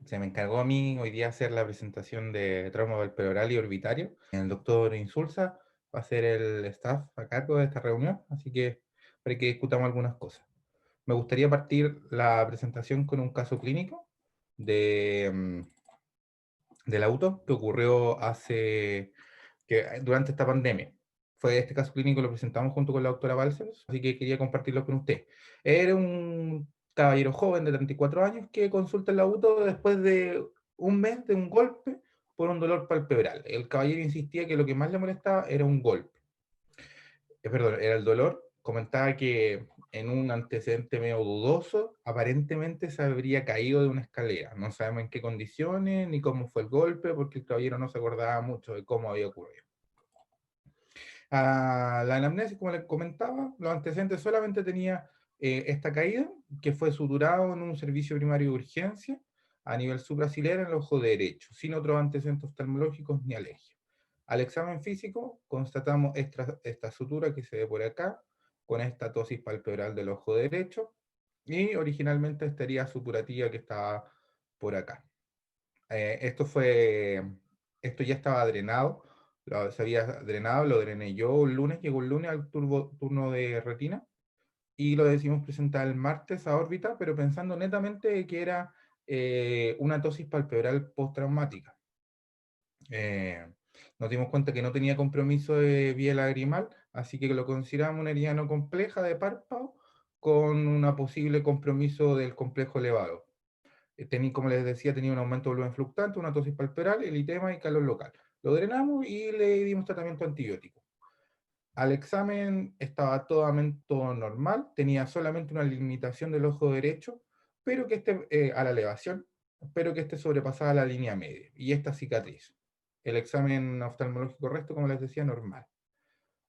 Se me encargó a mí hoy día hacer la presentación de trauma palpebral y orbitario. El doctor Insulza va a ser el staff a cargo de esta reunión, así que para que discutamos algunas cosas. Me gustaría partir la presentación con un caso clínico de, del auto que ocurrió durante esta pandemia. Fue este caso clínico, lo presentamos junto con la doctora Balcells, así que quería compartirlo con usted. Era un caballero joven de 34 años que consulta el auto después de un mes de un golpe por un dolor palpebral. El caballero insistía que lo que más le molestaba era un golpe. Perdón, era el dolor. Comentaba que en un antecedente medio dudoso, aparentemente se habría caído de una escalera. No sabemos en qué condiciones ni cómo fue el golpe, porque el caballero no se acordaba mucho de cómo había ocurrido. La anamnesis, como les comentaba, los antecedentes solamente tenía esta caída, que fue suturado en un servicio primario de urgencia a nivel supraciliar en el ojo derecho, sin otros antecedentes oftalmológicos ni alergia. Al examen físico constatamos esta sutura que se ve por acá, con esta tosis palpebral del ojo derecho, y originalmente estaría supurativa que estaba por acá. Esto ya estaba drenado, se había drenado, lo drené yo un lunes, llegó el lunes al turno de retina, y lo decidimos presentar el martes a órbita, pero pensando netamente que era una tosis palpebral postraumática. Eh, Nos dimos cuenta que no tenía compromiso de vía lagrimal, así que lo consideramos una herida no compleja de párpado con un posible compromiso del complejo elevado. Como les decía, tenía un aumento de volumen fluctuante, una tosis palpebral, eritema y calor local. Lo drenamos y le dimos tratamiento antibiótico. Al examen estaba todo normal, tenía solamente una limitación del ojo derecho, pero que a la elevación, pero que sobrepasaba la línea media, y esta cicatriz. El examen oftalmológico recto, como les decía, normal.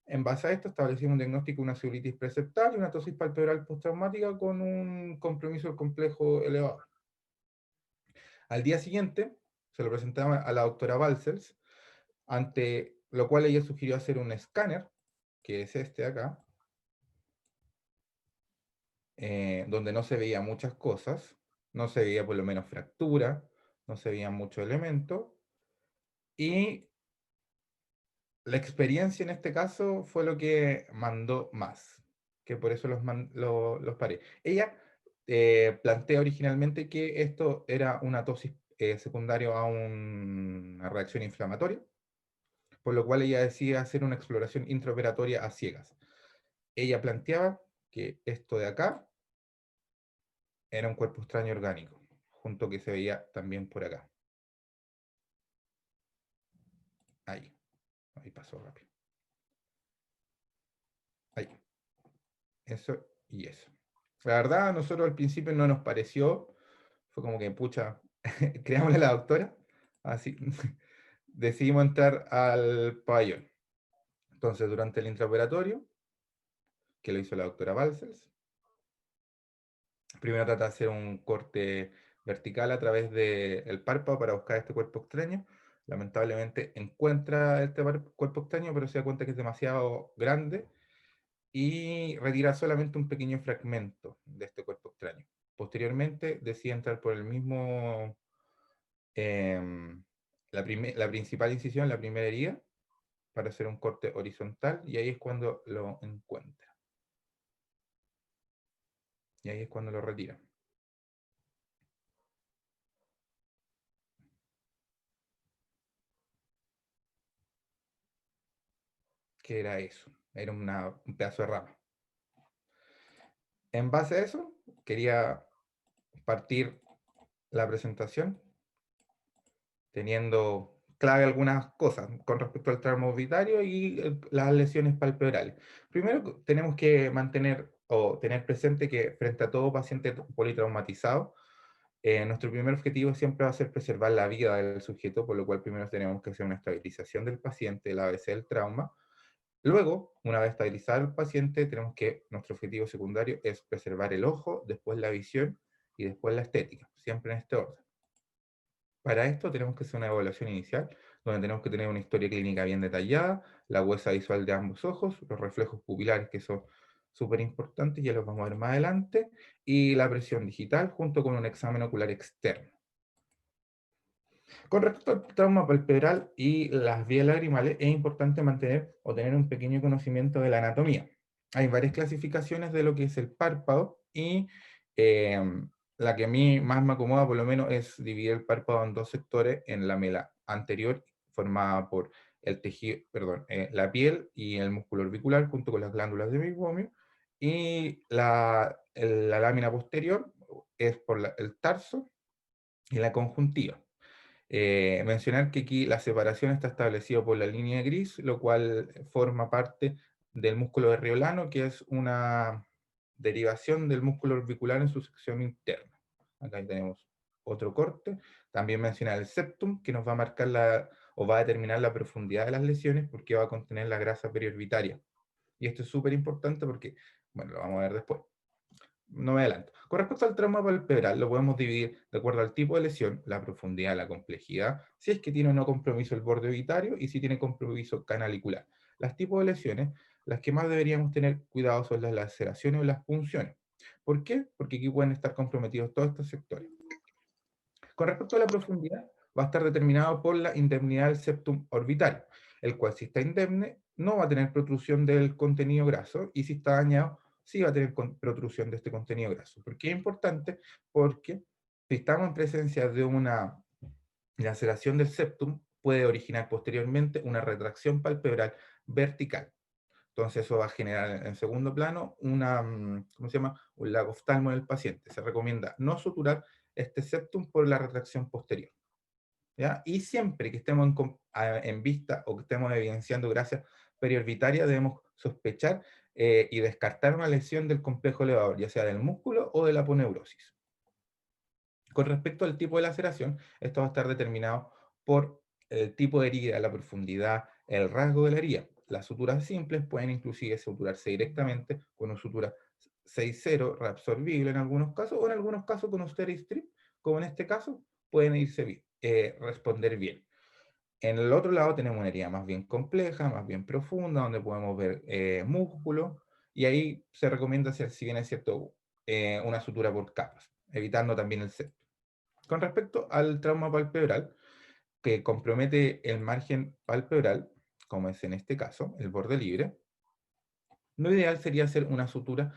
En base a esto establecimos un diagnóstico de una celulitis preseptal y una tosis palpebral postraumática con un compromiso del complejo elevado. Al día siguiente se lo presentaba a la doctora Balcells, ante lo cual ella sugirió hacer un escáner, que es este de acá, donde no se veía muchas cosas, no se veía por lo menos fractura, no se veían muchos elementos, y la experiencia en este caso fue lo que mandó más, que por eso los paré. Ella plantea originalmente que esto era una tosis secundaria a una reacción inflamatoria, por lo cual ella decide hacer una exploración intraoperatoria a ciegas. Ella planteaba que esto de acá era un cuerpo extraño orgánico, junto que se veía también por acá. Ahí, ahí pasó rápido. Ahí, eso y eso. La verdad, a nosotros al principio no nos pareció, fue como que, pucha, creámosle a la doctora, así, decidimos entrar al pabellón. Entonces, durante el intraoperatorio, que lo hizo la doctora Balcells, primero trata de hacer un corte vertical a través del párpado para buscar este cuerpo extraño. Lamentablemente encuentra este cuerpo extraño, pero se da cuenta que es demasiado grande y retira solamente un pequeño fragmento de este cuerpo extraño. Posteriormente decide entrar por el mismo, em, la principal incisión, la primera herida, para hacer un corte horizontal, y ahí es cuando lo encuentra. Y ahí es cuando lo retira. ¿Qué era eso? Era un pedazo de rama. En base a eso, quería partir la presentación teniendo clave algunas cosas con respecto al trauma orbitario y las lesiones palpebrales. Primero, tenemos que mantener o tener presente que frente a todo paciente politraumatizado, nuestro primer objetivo siempre va a ser preservar la vida del sujeto, por lo cual primero tenemos que hacer una estabilización del paciente, el ABC del trauma. Luego, una vez estabilizado el paciente, nuestro objetivo secundario es preservar el ojo, después la visión y después la estética, siempre en este orden. Para esto tenemos que hacer una evaluación inicial, donde tenemos que tener una historia clínica bien detallada, la huesa visual de ambos ojos, los reflejos pupilares, que son súper importantes, ya los vamos a ver más adelante, y la presión digital junto con un examen ocular externo. Con respecto al trauma palpebral y las vías lagrimales, es importante mantener o tener un pequeño conocimiento de la anatomía. Hay varias clasificaciones de lo que es el párpado y la que a mí más me acomoda por lo menos es dividir el párpado en dos sectores, en la mela anterior, formada por el tejido, perdón, la piel y el músculo orbicular junto con las glándulas de meiomio, y la lámina posterior es por el tarso y la conjuntiva. Mencionar que aquí la separación está establecida por la línea gris, lo cual forma parte del músculo de Riolano, que es una derivación del músculo orbicular en su sección interna. Acá tenemos otro corte. También mencionar el septum, que nos va a marcar o va a determinar la profundidad de las lesiones, porque va a contener la grasa periorbitaria. Y esto es súper importante porque, bueno, lo vamos a ver después. No me adelanto. Con respecto al trauma palpebral, lo podemos dividir de acuerdo al tipo de lesión, la profundidad, la complejidad, si es que tiene o no compromiso el borde orbitario y si tiene compromiso canalicular. Los tipos de lesiones, las que más deberíamos tener cuidado son las laceraciones o las punciones. ¿Por qué? Porque aquí pueden estar comprometidos todos estos sectores. Con respecto a la profundidad, va a estar determinado por la indemnidad del septum orbitario, el cual si está indemne no va a tener protrusión del contenido graso y si está dañado sí va a tener protrusión de este contenido graso. ¿Por qué es importante? Porque si estamos en presencia de una laceración del septum, puede originar posteriormente una retracción palpebral vertical. Entonces eso va a generar en segundo plano ¿cómo se llama? Un lagoftalmo en el paciente. Se recomienda no suturar este septum por la retracción posterior. ¿Ya? Y siempre que estemos en vista o que estemos evidenciando grasa periorbitaria, debemos sospechar y descartar una lesión del complejo elevador, ya sea del músculo o de la aponeurosis. Con respecto al tipo de laceración, esto va a estar determinado por el tipo de herida, la profundidad, el rasgo de la herida. Las suturas simples pueden inclusive suturarse directamente con una sutura 6-0 reabsorbible en algunos casos, o en algunos casos con un Steri-Strip, como en este caso, pueden irse bien, responder bien. En el otro lado tenemos una herida más bien compleja, más bien profunda, donde podemos ver músculo, y ahí se recomienda hacer, si bien es cierto, una sutura por capas, evitando también el septo. Con respecto al trauma palpebral, que compromete el margen palpebral, como es en este caso, el borde libre, lo ideal sería hacer una sutura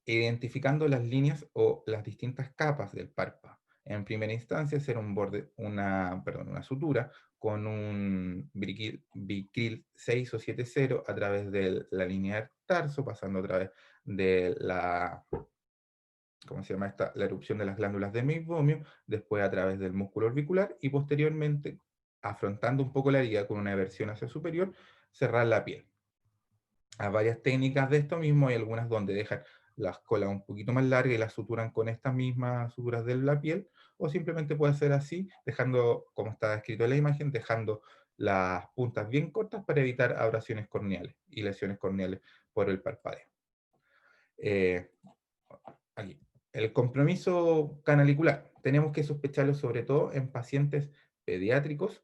identificando las líneas o las distintas capas del párpado. En primera instancia, hacer una sutura con un bicril 6 o 7-0 a través de la línea del tarso, pasando a través de ¿cómo se llama esta? La erupción de las glándulas de meiomio, después a través del músculo orbicular y posteriormente, afrontando un poco la herida con una eversión hacia superior, cerrar la piel. Hay varias técnicas de esto mismo, hay algunas donde dejan las colas un poquito más largas y las suturan con estas mismas suturas de la piel, o simplemente puede ser así, dejando, como está escrito en la imagen, dejando las puntas bien cortas para evitar abrasiones corneales y lesiones corneales por el parpadeo. Aquí. El compromiso canalicular. Tenemos que sospecharlo sobre todo en pacientes pediátricos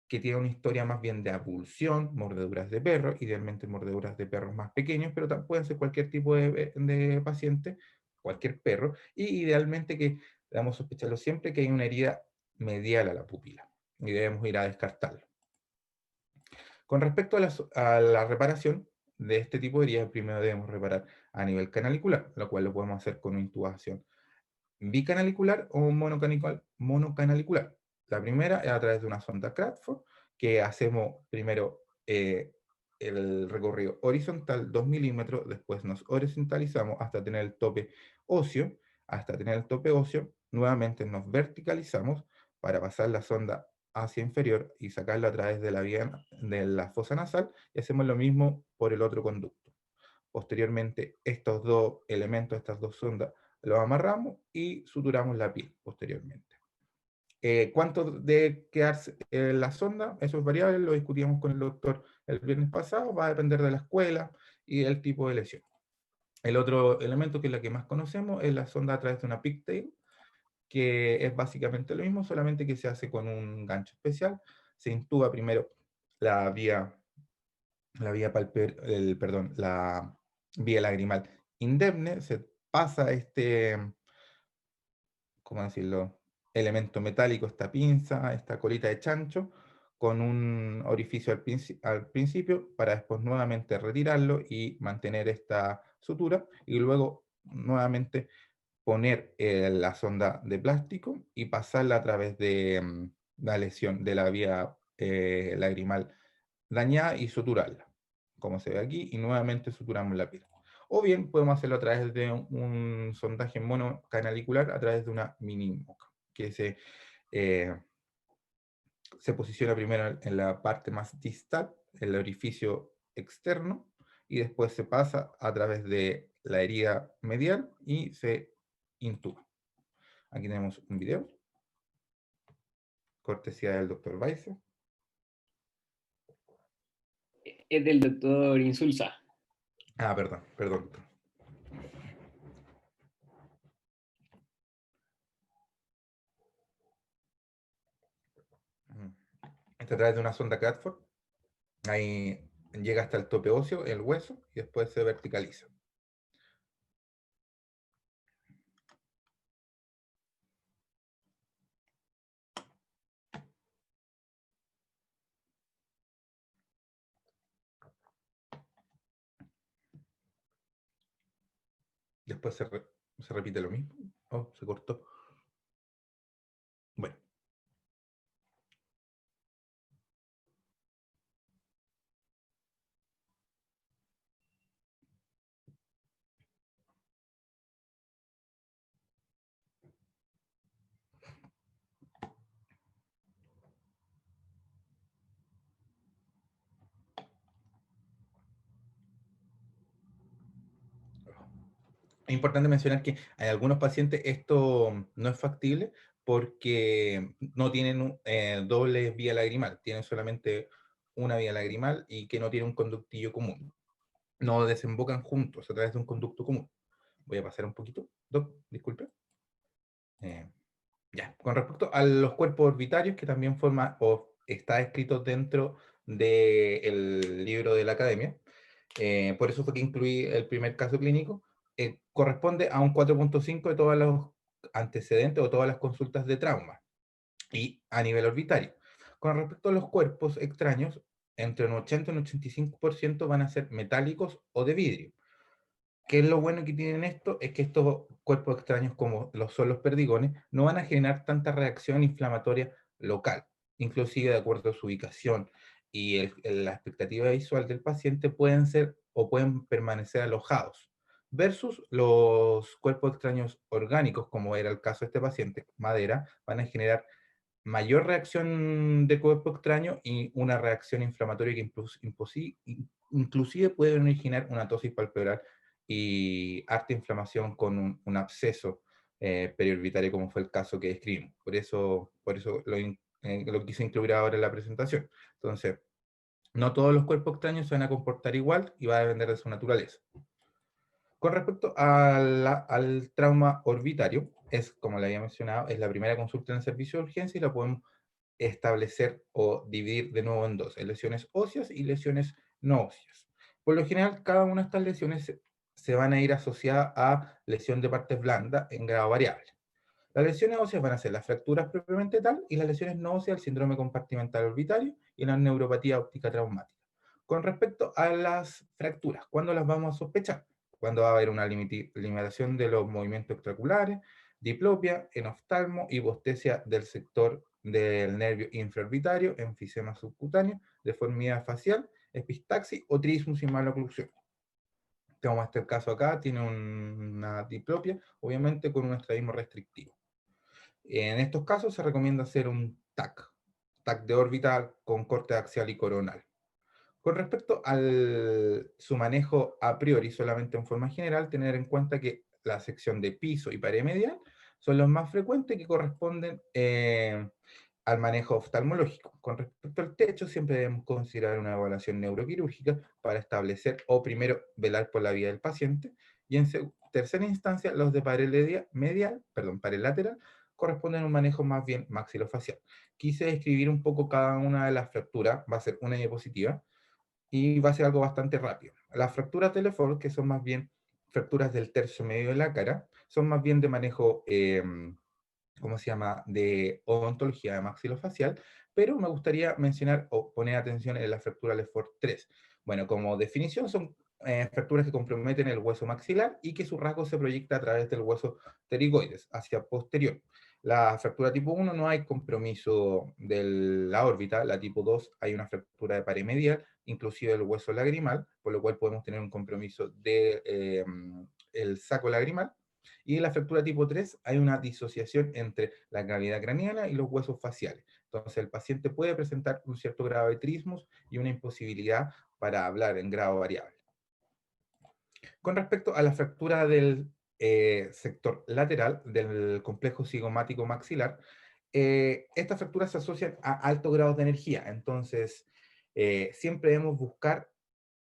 que tienen una historia más bien de abulsión, mordeduras de perro, idealmente mordeduras de perros más pequeños, pero pueden ser cualquier tipo de paciente, cualquier perro, y idealmente que debemos sospecharlo siempre que hay una herida medial a la pupila, y debemos ir a descartarlo. Con respecto a la reparación de este tipo de heridas, primero debemos reparar a nivel canalicular, lo cual lo podemos hacer con una intubación bicanalicular o monocanalicular. La primera es a través de una sonda Crawford, que hacemos primero el recorrido horizontal 2 milímetros, después nos horizontalizamos hasta tener el tope óseo, nuevamente nos verticalizamos para pasar la sonda hacia inferior y sacarla a través de la vía de la fosa nasal, y hacemos lo mismo por el otro conducto. Posteriormente, estos dos elementos, estas dos sondas, los amarramos y suturamos la piel posteriormente. ¿Cuánto debe quedarse la sonda? Eso es variable, lo discutíamos con el doctor el viernes pasado, va a depender de la escuela y del tipo de lesión. El otro elemento, que es la que más conocemos, es la sonda a través de una pigtail, que es básicamente lo mismo, solamente que se hace con un gancho especial. Se intuba primero la vía, la vía lagrimal indemne, se pasa ¿cómo decirlo? elemento metálico, esta pinza, esta colita de chancho, con un orificio al principio para después nuevamente retirarlo y mantener esta sutura y luego nuevamente poner la sonda de plástico y pasarla a través de la lesión de la vía lagrimal dañada y suturarla, como se ve aquí, y nuevamente suturamos la piel. O bien podemos hacerlo a través de un sondaje monocanalicular a través de una mini MOCA, que eh, se posiciona primero en la parte más distal, el orificio externo, y después se pasa a través de la herida medial y se intuba. Aquí tenemos un video, cortesía del doctor Weiser. Es del doctor Insulza. Ah, perdón, perdón. Está a través de una sonda Cradford. Ahí llega hasta el tope óseo, el hueso, y después se verticaliza. Después se repite lo mismo. Oh, se cortó. Bueno, es importante mencionar que en algunos pacientes esto no es factible porque no tienen doble vía lagrimal, tienen solamente una vía lagrimal y que no tiene un conductillo común. No desembocan juntos a través de un conducto común. Voy a pasar un poquito. Doc, disculpe. Eh, ya, con respecto a los cuerpos orbitarios, que también forma o está escrito dentro del libro de la academia, por eso fue que incluí el primer caso clínico, corresponde a un 4.5 de todos los antecedentes o todas las consultas de trauma y a nivel orbitario. Con respecto a los cuerpos extraños, entre un 80 y un 85% van a ser metálicos o de vidrio. ¿Qué es lo bueno que tienen esto? Es que estos cuerpos extraños, como son los perdigones, no van a generar tanta reacción inflamatoria local, inclusive de acuerdo a su ubicación y la expectativa visual del paciente pueden ser o pueden permanecer alojados, versus los cuerpos extraños orgánicos, como era el caso de este paciente, madera, van a generar mayor reacción de cuerpo extraño y una reacción inflamatoria que inclusive puede originar una tosis palpebral y harta inflamación con un absceso periorbitario, como fue el caso que describimos. Por eso lo quise incluir ahora en la presentación. Entonces, no todos los cuerpos extraños se van a comportar igual y va a depender de su naturaleza. Con respecto al trauma orbitario, es, como le había mencionado, es la primera consulta en el servicio de urgencia y la podemos establecer o dividir de nuevo en dos, en lesiones óseas y lesiones no óseas. Por lo general, cada una de estas lesiones se van a ir asociadas a lesión de partes blandas en grado variable. Las lesiones óseas van a ser las fracturas propiamente tal y las lesiones no óseas el síndrome compartimental orbitario y la neuropatía óptica traumática. Con respecto a las fracturas, ¿cuándo las vamos a sospechar? Cuando va a haber una limitación de los movimientos extraculares, diplopia, enoftalmo, hipostesia del sector del nervio infraorbitario, enfisema subcutáneo, deformidad facial, epistaxis o trismus y maloclusión. Como este el caso acá, tiene una diplopia, obviamente con un estrabismo restrictivo. En estos casos se recomienda hacer un TAC de órbita con corte axial y coronal. Con respecto a su manejo a priori, solamente en forma general, tener en cuenta que la sección de piso y pared medial son los más frecuentes que corresponden al manejo oftalmológico. Con respecto al techo, siempre debemos considerar una evaluación neuroquirúrgica para establecer o primero velar por la vida del paciente y en tercera instancia los de pared medial, perdón, pared lateral corresponden a un manejo más bien maxilofacial. Quise describir un poco cada una de las fracturas, va a ser una diapositiva, y va a ser algo bastante rápido. Las fracturas de Lefort, que son más bien fracturas del tercio medio de la cara, son más bien de manejo ¿cómo se llama?, de odontología maxilofacial, pero me gustaría mencionar o poner atención en la fractura Lefort 3. Bueno, como definición son fracturas que comprometen el hueso maxilar y que su rasgo se proyecta a través del hueso pterigoides hacia posterior. La fractura tipo 1 no hay compromiso de la órbita, la tipo 2 hay una fractura de pared medial, inclusive el hueso lagrimal, por lo cual podemos tener un compromiso del el saco lagrimal. Y en la fractura tipo 3 hay una disociación entre la cavidad craneana y los huesos faciales. Entonces el paciente puede presentar un cierto grado de trismos y una imposibilidad para hablar en grado variable. Con respecto a la fractura del sector lateral del complejo cigomático maxilar, estas fracturas se asocian a altos grados de energía. Entonces, siempre debemos buscar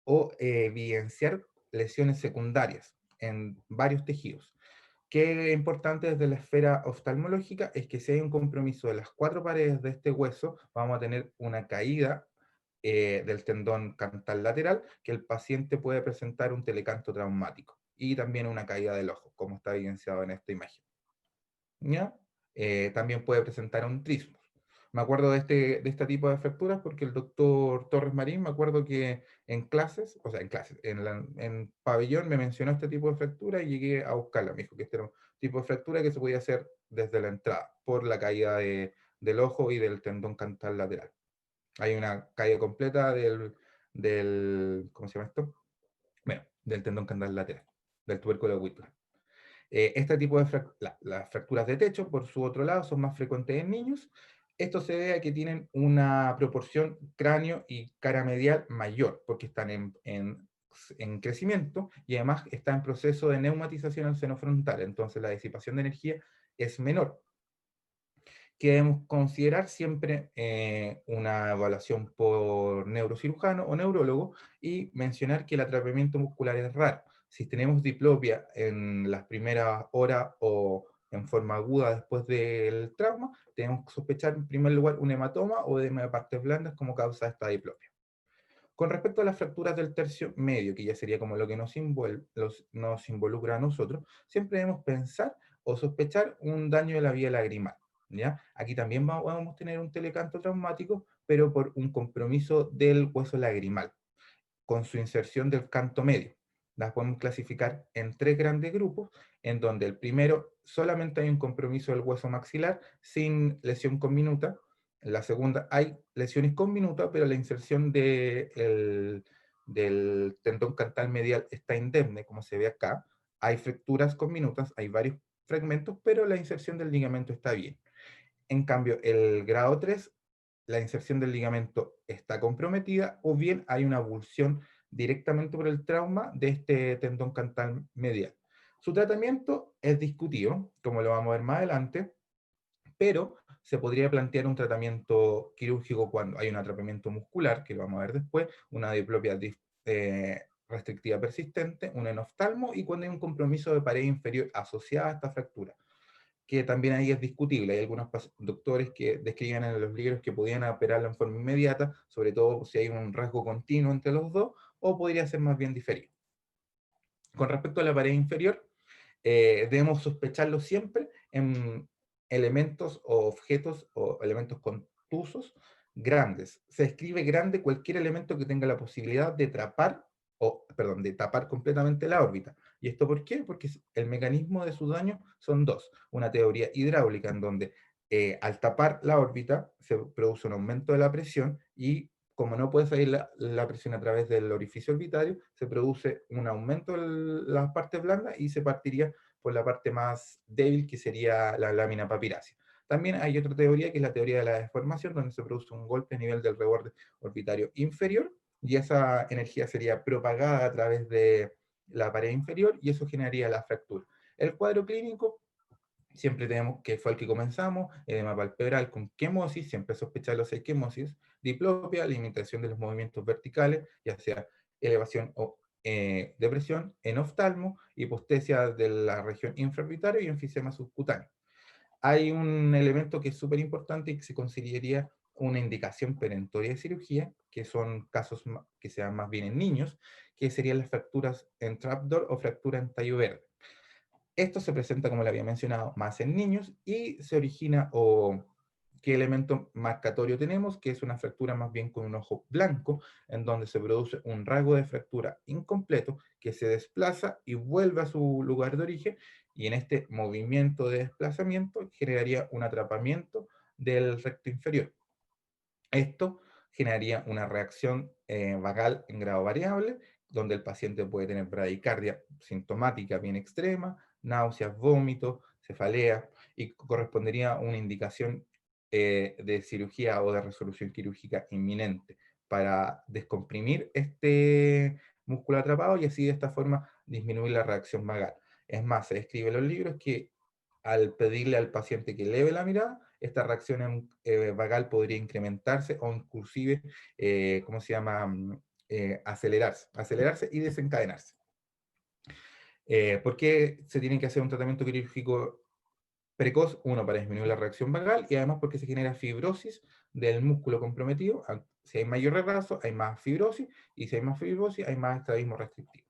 o evidenciar lesiones secundarias en varios tejidos. Qué importante desde la esfera oftalmológica es que si hay un compromiso de las cuatro paredes de este hueso, vamos a tener una caída del tendón cantal lateral, que el paciente puede presentar un telecanto traumático y también una caída del ojo, como está evidenciado en esta imagen. ¿Ya? También puede presentar un trismus. Me acuerdo de este tipo de fracturas porque el doctor Torres Marín, me acuerdo que en clases, o sea, en clases, en pabellón me mencionó este tipo de fractura y llegué a buscarla. Me dijo que este era un tipo de fractura que se podía hacer desde la entrada, por la caída del ojo y del tendón cantal lateral. Hay una caída completa ¿cómo se llama esto? Bueno, del tendón cantal lateral, del tubérculo auricular. Este tipo de las fracturas de techo, por su otro lado, son más frecuentes en niños. Esto se debe a que tienen una proporción cráneo y cara medial mayor, porque están en crecimiento y además está en proceso de neumatización al seno frontal. Entonces la disipación de energía es menor, que debemos considerar siempre una evaluación por neurocirujano o neurólogo y mencionar que el atrapamiento muscular es raro. Si tenemos diplopia en las primeras horas o en forma aguda después del trauma, tenemos que sospechar en primer lugar un hematoma o edema de partes blandas como causa de esta diplopia. Con respecto a las fracturas del tercio medio, que ya sería como lo que nos involucra a nosotros, siempre debemos pensar o sospechar un daño de la vía lagrimal. ¿Ya? Aquí también vamos a tener un telecanto traumático, pero por un compromiso del hueso lagrimal, con su inserción del canto medio. Las podemos clasificar en tres grandes grupos, en donde el primero solamente hay un compromiso del hueso maxilar sin lesión conminuta. En la segunda hay lesiones conminutas, pero la inserción del tendón cantal medial está indemne, como se ve acá. Hay fracturas conminutas, hay varios fragmentos, pero la inserción del ligamento está bien. En cambio, el grado 3, la inserción del ligamento está comprometida o bien hay una avulsión directamente por el trauma de este tendón cantal medial. Su tratamiento es discutido, como lo vamos a ver más adelante, pero se podría plantear un tratamiento quirúrgico cuando hay un atrapamiento muscular, que lo vamos a ver después, una diplopia restrictiva persistente, un enoftalmo y cuando hay un compromiso de pared inferior asociada a esta fractura, que también ahí es discutible. Hay algunos doctores que describen en los libros que podían operarlo en forma inmediata, sobre todo si hay un rasgo continuo entre los dos, o podría ser más bien diferido. Con respecto a la pared inferior, debemos sospecharlo siempre en elementos o objetos o elementos contusos grandes. Se escribe grande cualquier elemento que tenga la posibilidad de de tapar completamente la órbita. ¿Y esto por qué? Porque el mecanismo de su daño son dos. Una teoría hidráulica en donde al tapar la órbita se produce un aumento de la presión y como no puede salir la presión a través del orificio orbitario, se produce un aumento de las partes blandas y se partiría por la parte más débil, que sería la lámina papirácea. También hay otra teoría, que es la teoría de la deformación, donde se produce un golpe a nivel del reborde orbitario inferior, y esa energía sería propagada a través de la pared inferior, y eso generaría la fractura. El cuadro clínico siempre tenemos, que fue el que comenzamos, edema palpebral con quemosis, siempre sospechar los quemosis, diplopia, limitación de los movimientos verticales, ya sea elevación o depresión, en oftalmo, hipostesia de la región infraorbitaria y enfisema subcutáneo. Hay un elemento que es súper importante y que se consideraría una indicación perentoria de cirugía, que son casos que se dan más bien en niños, que serían las fracturas en trapdoor o fractura en tallo verde. Esto se presenta, como le había mencionado, más en niños y se origina, o qué elemento marcatorio tenemos, que es una fractura más bien con un ojo blanco, en donde se produce un rasgo de fractura incompleto que se desplaza y vuelve a su lugar de origen, y en este movimiento de desplazamiento generaría un atrapamiento del recto inferior. Esto generaría una reacción vagal en grado variable, donde el paciente puede tener bradicardia sintomática bien extrema, náuseas, vómitos, cefalea, y correspondería a una indicación de cirugía o de resolución quirúrgica inminente para descomprimir este músculo atrapado y así de esta forma disminuir la reacción vagal. Es más, se describe en los libros que al pedirle al paciente que eleve la mirada, esta reacción vagal podría incrementarse o inclusive, ¿cómo se llama? Acelerarse y desencadenarse. ¿Por qué se tiene que hacer un tratamiento quirúrgico precoz? Uno, para disminuir la reacción vagal, y además porque se genera fibrosis del músculo comprometido. Si hay mayor retraso, hay más fibrosis, y si hay más fibrosis, hay más estrabismo restrictivo.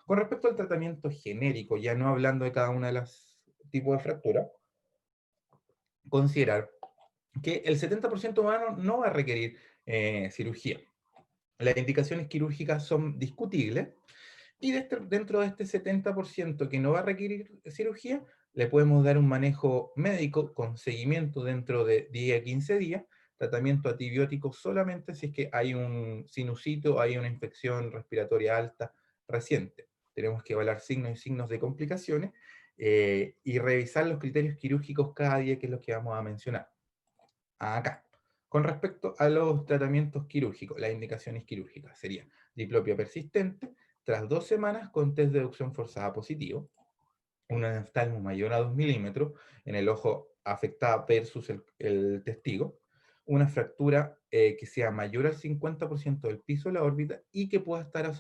Con respecto al tratamiento genérico, ya no hablando de cada una de las tipos de fractura, considerar que el 70% humano no va a requerir cirugía. Las indicaciones quirúrgicas son discutibles, y dentro de este 70% que no va a requerir cirugía, le podemos dar un manejo médico con seguimiento dentro de 10 a 15 días, tratamiento antibiótico solamente si es que hay un sinusito, hay una infección respiratoria alta reciente. Tenemos que evaluar signos y signos de complicaciones y revisar los criterios quirúrgicos cada día, que es lo que vamos a mencionar acá. Con respecto a los tratamientos quirúrgicos, las indicaciones quirúrgicas serían diplopia persistente, tras 2 semanas con test de deducción forzada positivo, un aneftalmo mayor a 2 milímetros en el ojo afectado versus el testigo, una fractura que sea mayor al 50% del piso de la órbita y que pueda estar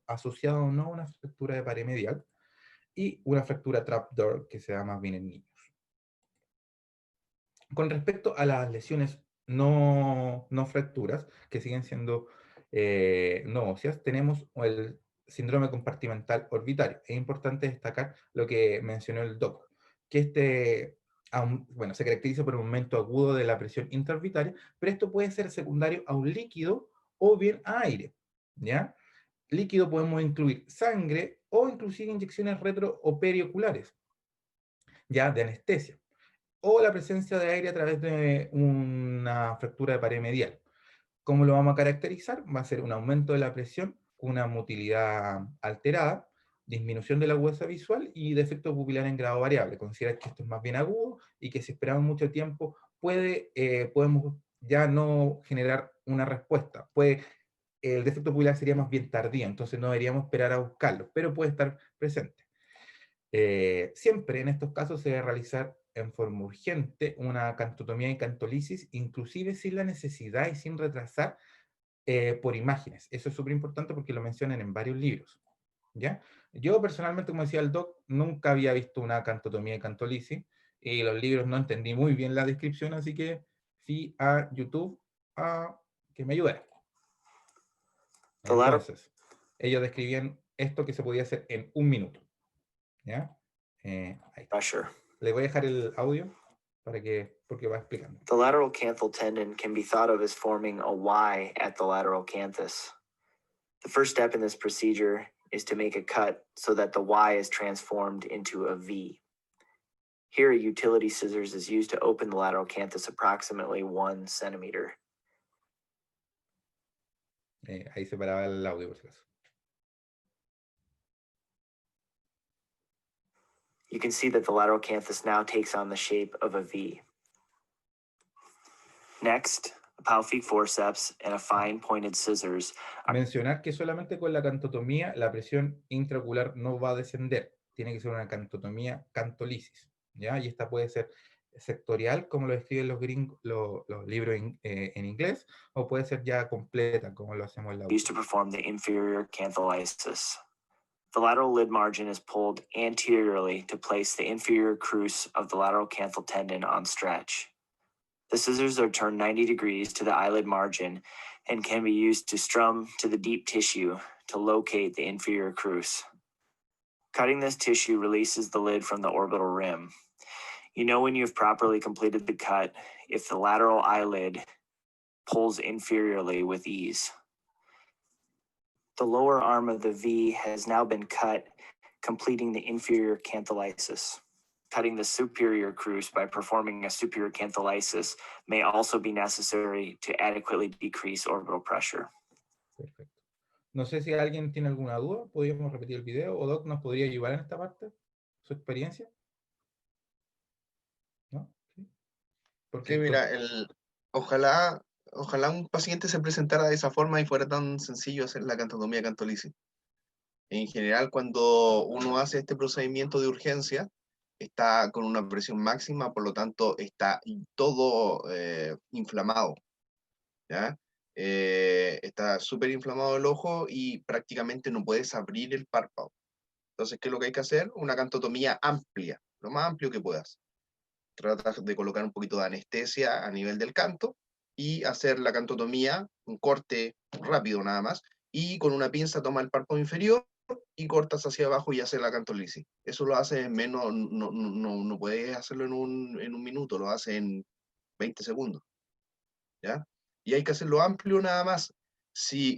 asociada o no a una fractura de pared medial, y una fractura trapdoor que se da más bien en niños. Con respecto a las lesiones no fracturas, que siguen siendo no óseas, tenemos el síndrome compartimental orbitario. Es importante destacar lo que mencionó el doc, que bueno, se caracteriza por un aumento agudo de la presión intraorbitaria, pero esto puede ser secundario a un líquido o bien a aire, ¿ya? Líquido podemos incluir sangre o inclusive inyecciones retro o perioculares, ya, de anestesia, o la presencia de aire a través de una fractura de pared medial. ¿Cómo lo vamos a caracterizar? Va a ser un aumento de la presión, una motilidad alterada, disminución de la agudeza visual y defecto pupilar en grado variable. Considera que esto es más bien agudo y que si esperamos mucho tiempo podemos ya no generar una respuesta. El defecto pupilar sería más bien tardío, entonces no deberíamos esperar a buscarlo, pero puede estar presente. Siempre en estos casos se debe realizar en forma urgente una cantotomía y cantolisis, inclusive sin la necesidad y sin retrasar por imágenes. Eso es súper importante porque lo mencionan en varios libros, ¿ya? Yo personalmente, como decía el doc, nunca había visto una cantotomía y cantolisis, y los libros no entendí muy bien la descripción, así que fui a YouTube a que me ayudara. Entonces, ellos describían esto que se podía hacer en 1 minuto, ¿ya? Ahí está. Le voy a dejar el audio porque va explicando. The lateral canthal tendon can be thought of as forming a Y at the lateral canthus. The first step in this procedure is to make a cut so that the Y is transformed into a V. Here, a utility scissors is used to open the lateral canthus approximately 1 centimeter. Ahí se paraba el audio, por si acaso. You can see that the lateral canthus now takes on the shape of a V. Next, a Palfic forceps and a fine pointed scissors. Mencionar que solamente con la cantotomía la presión intraocular no va a descender. Tiene que ser una cantotomía cantolisis, ¿ya? Y esta puede ser sectorial, como lo escriben los libros en inglés, o puede ser ya completa, como lo hacemos en la used to perform the inferior canthalisis. The lateral lid margin is pulled anteriorly to place the inferior cruce of the lateral canthal tendon on stretch. The scissors are turned 90 degrees to the eyelid margin and can be used to strum to the deep tissue to locate the inferior cruce. Cutting this tissue releases the lid from the orbital rim. You know when you've properly completed the cut if the lateral eyelid pulls inferiorly with ease. The lower arm of the V has now been cut, completing the inferior canthelysis. Cutting the superior crus by performing a superior canthelysis may also be necessary to adequately decrease orbital pressure. Perfecto. No sé si alguien tiene alguna duda, podríamos repetir el video, o Doc nos podría ayudar en esta parte, su experiencia. ¿No? ¿Sí? Porque Sí, mira, ojalá un paciente se presentara de esa forma y fuera tan sencillo hacer la cantotomía cantolisis. En general, cuando uno hace este procedimiento de urgencia, está con una presión máxima, por lo tanto, está todo inflamado, ¿ya? Está súper inflamado el ojo y prácticamente no puedes abrir el párpado. Entonces, ¿qué es lo que hay que hacer? Una cantotomía amplia, lo más amplio que puedas. Trata de colocar un poquito de anestesia a nivel del canto y hacer la cantotomía, un corte rápido nada más, y con una pinza toma el párpado inferior y cortas hacia abajo y haces la cantolisis. Eso lo haces en menos, no puedes hacerlo en un minuto, lo haces en 20 segundos, ¿ya? Y hay que hacerlo amplio nada más. Si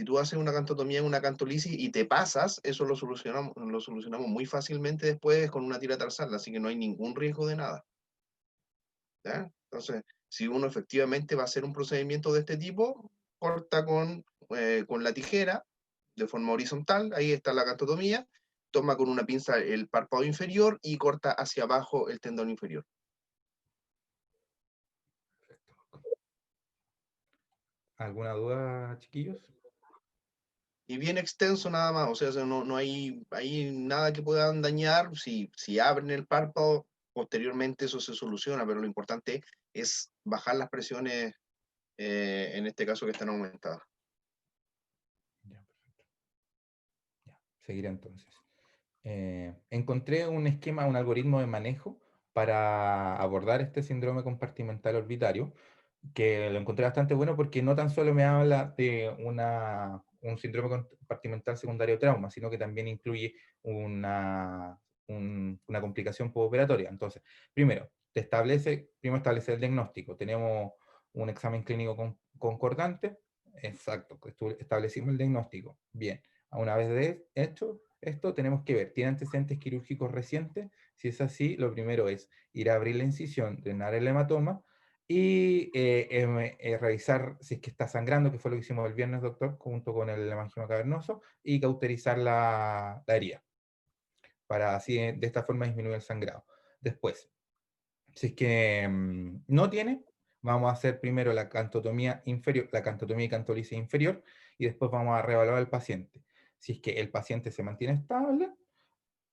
tú haces una cantotomía en una cantolisis y te pasas, eso lo solucionamos muy fácilmente después con una tira tarsal, así que no hay ningún riesgo de nada, ¿ya? Entonces, si uno efectivamente va a hacer un procedimiento de este tipo, corta con la tijera de forma horizontal, ahí está la cantotomía, toma con una pinza el párpado inferior y corta hacia abajo el tendón inferior. ¿Alguna duda, chiquillos? Y bien extenso nada más, o sea, no hay nada que puedan dañar. Si abren el párpado, posteriormente eso se soluciona, pero lo importante es bajar las presiones, en este caso que están aumentadas. Ya, perfecto. Ya, seguiré entonces. Encontré un esquema, un algoritmo de manejo para abordar este síndrome compartimental orbitario, que lo encontré bastante bueno porque no tan solo me habla de un síndrome compartimental secundario trauma, sino que también incluye una complicación postoperatoria. Entonces, primero establece el diagnóstico. Tenemos un examen clínico concordante. Exacto, establecimos el diagnóstico. Bien, una vez de hecho esto, tenemos que ver, ¿tiene antecedentes quirúrgicos recientes? Si es así, lo primero es ir a abrir la incisión, drenar el hematoma y revisar si es que está sangrando, que fue lo que hicimos el viernes, doctor, junto con el hemangioma cavernoso, y cauterizar la herida, para así de esta forma disminuir el sangrado. Después, si es que no tiene, vamos a hacer primero la cantotomía inferior, la cantotomía y cantolisis inferior, y después vamos a reevaluar al paciente. Si es que el paciente se mantiene estable,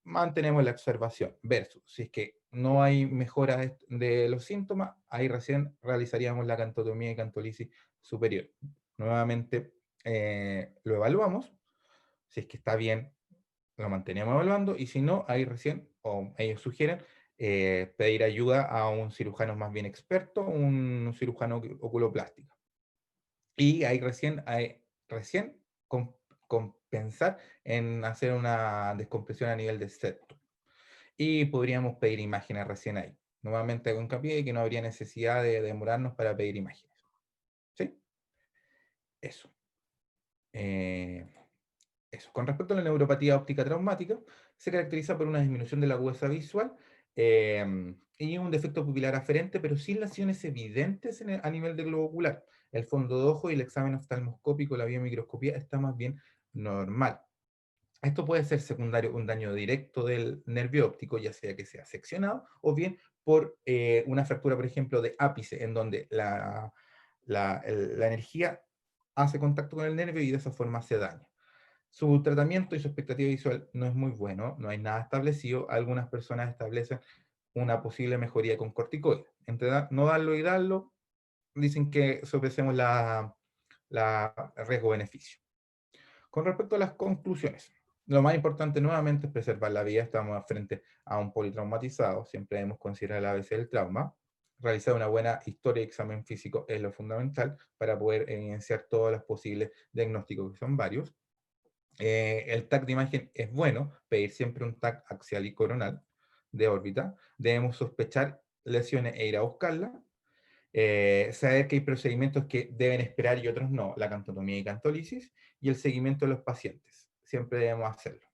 mantenemos la observación, versus si es que no hay mejora de los síntomas, ahí recién realizaríamos la cantotomía y cantolisis superior. Nuevamente lo evaluamos, si es que está bien, lo mantenemos evaluando, y si no, ahí recién, o ellos sugieren, pedir ayuda a un cirujano más bien experto, un cirujano oculoplástico. Y ahí recién compensar en hacer una descompresión a nivel de septo. Y podríamos pedir imágenes recién ahí. Nuevamente hago hincapié de que no habría necesidad de demorarnos para pedir imágenes. ¿Sí? Eso. Eso. Con respecto a la neuropatía óptica traumática, se caracteriza por una disminución de la agudeza visual y un defecto pupilar aferente, pero sin lesiones evidentes a nivel del globo ocular. El fondo de ojo y el examen oftalmoscópico, la biomicroscopía, está más bien normal. Esto puede ser secundario, un daño directo del nervio óptico, ya sea que sea seccionado, o bien por una fractura, por ejemplo, de ápice, en donde la energía hace contacto con el nervio y de esa forma se daña. Su tratamiento y su expectativa visual no es muy bueno, no hay nada establecido. Algunas personas establecen una posible mejoría con corticoides. Entre no darlo y darlo, dicen que sopesemos la riesgo-beneficio. Con respecto a las conclusiones, lo más importante nuevamente es preservar la vida. Estamos frente a un politraumatizado, siempre debemos considerar la ABC del trauma. Realizar una buena historia y examen físico es lo fundamental para poder evidenciar todos los posibles diagnósticos, que son varios. El TAC de imagen es bueno, pedir siempre un TAC axial y coronal de órbita. Debemos sospechar lesiones e ir a buscarlas. Saber que hay procedimientos que deben esperar y otros no, la cantotomía y cantolisis, y el seguimiento de los pacientes. Siempre debemos hacerlo.